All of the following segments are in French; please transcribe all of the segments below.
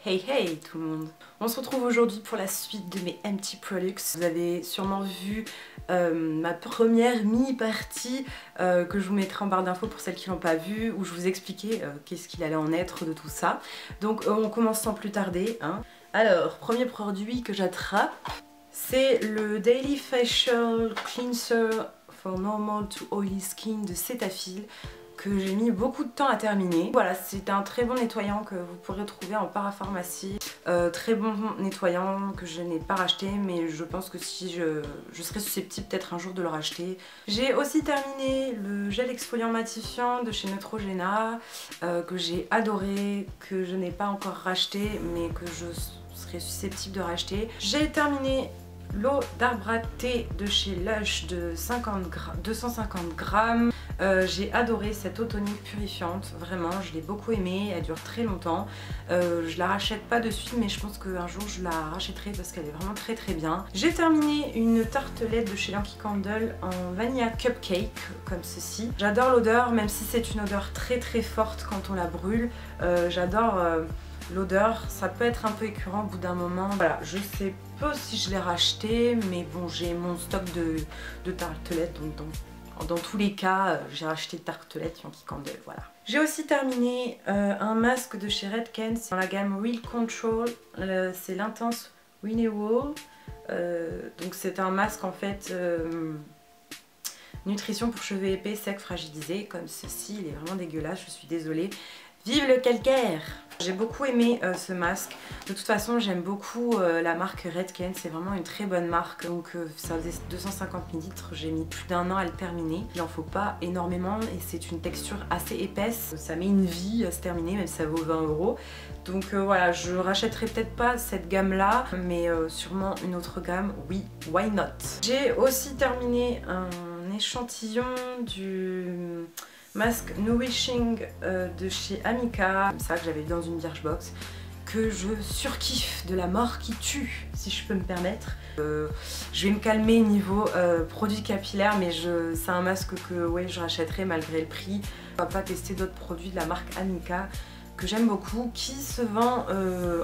Hey hey tout le monde. On se retrouve aujourd'hui pour la suite de mes Empty Products. Vous avez sûrement vu ma première mini-partie que je vous mettrai en barre d'infos pour celles qui l'ont pas vue, où je vous expliquais qu'est-ce qu'il allait en être de tout ça. Donc on commence sans plus tarder. Hein. Alors, premier produit que j'attrape, c'est le Daily Facial Cleanser for Normal to Oily Skin de Cetaphil, que j'ai mis beaucoup de temps à terminer. Voilà, c'est un très bon nettoyant que vous pourrez trouver en parapharmacie. Très bon nettoyant que je n'ai pas racheté, mais je pense que si je serais susceptible peut-être un jour de le racheter. J'ai aussi terminé le gel exfoliant matifiant de chez Neutrogena, que j'ai adoré, que je n'ai pas encore racheté, mais que je serais susceptible de racheter. J'ai terminé l'eau d'arbre à thé de chez Lush de 250 grammes. J'ai adoré cette eau tonique purifiante, vraiment je l'ai beaucoup aimée, elle dure très longtemps. Je la rachète pas de suite, mais je pense qu'un jour je la rachèterai parce qu'elle est vraiment très bien. J'ai terminé une tartelette de chez Yankee Candle en vanilla cupcake comme ceci. J'adore l'odeur, même si c'est une odeur très forte quand on la brûle. J'adore l'odeur, ça peut être un peu écœurant au bout d'un moment. Voilà, je sais pas si je l'ai racheté, mais bon, j'ai mon stock de tartelettes, donc dans tous les cas, j'ai racheté de tartelettes Yankee Candle, voilà. J'ai aussi terminé un masque de chez Redken dans la gamme Real Control, c'est l'intense Renewal. Donc c'est un masque en fait nutrition pour cheveux épais, secs, fragilisés, comme ceci. Il est vraiment dégueulasse, je suis désolée. Vive le calcaire! J'ai beaucoup aimé ce masque. De toute façon, j'aime beaucoup la marque Redken. C'est vraiment une très bonne marque. Donc ça faisait 250 ml. J'ai mis plus d'1 an à le terminer. Il n'en faut pas énormément et c'est une texture assez épaisse. Ça met une vie à se terminer, même si ça vaut 20 €. Donc voilà, je rachèterai peut-être pas cette gamme-là, mais sûrement une autre gamme. Oui, why not? J'ai aussi terminé un échantillon du masque Nourishing de chez Amika, ça que j'avais vu dans une Birchbox, que je surkiffe, de la mort qui tue, si je peux me permettre. Je vais me calmer niveau produits capillaires, mais c'est un masque que ouais, je rachèterai malgré le prix. On va pas tester d'autres produits de la marque Amika que j'aime beaucoup, qui se vend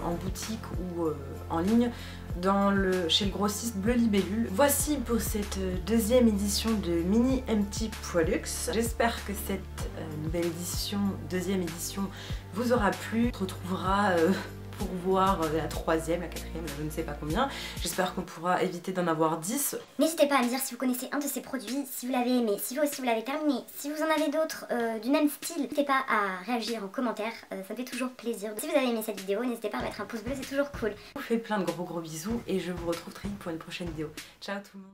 en boutique ou en ligne chez le grossiste Bleu Libellule. Voici pour cette deuxième édition de Mini Empty Products. J'espère que cette nouvelle édition, deuxième édition, vous aura plu. On se retrouvera pour voir la troisième, la quatrième, je ne sais pas combien. J'espère qu'on pourra éviter d'en avoir 10. N'hésitez pas à me dire si vous connaissez un de ces produits, si vous l'avez aimé, si vous aussi vous l'avez terminé, si vous en avez d'autres du même style. N'hésitez pas à réagir en commentaire, ça me fait toujours plaisir. Si vous avez aimé cette vidéo, n'hésitez pas à mettre un pouce bleu, c'est toujours cool. Je vous fais plein de gros bisous et je vous retrouve très vite pour une prochaine vidéo. Ciao tout le monde!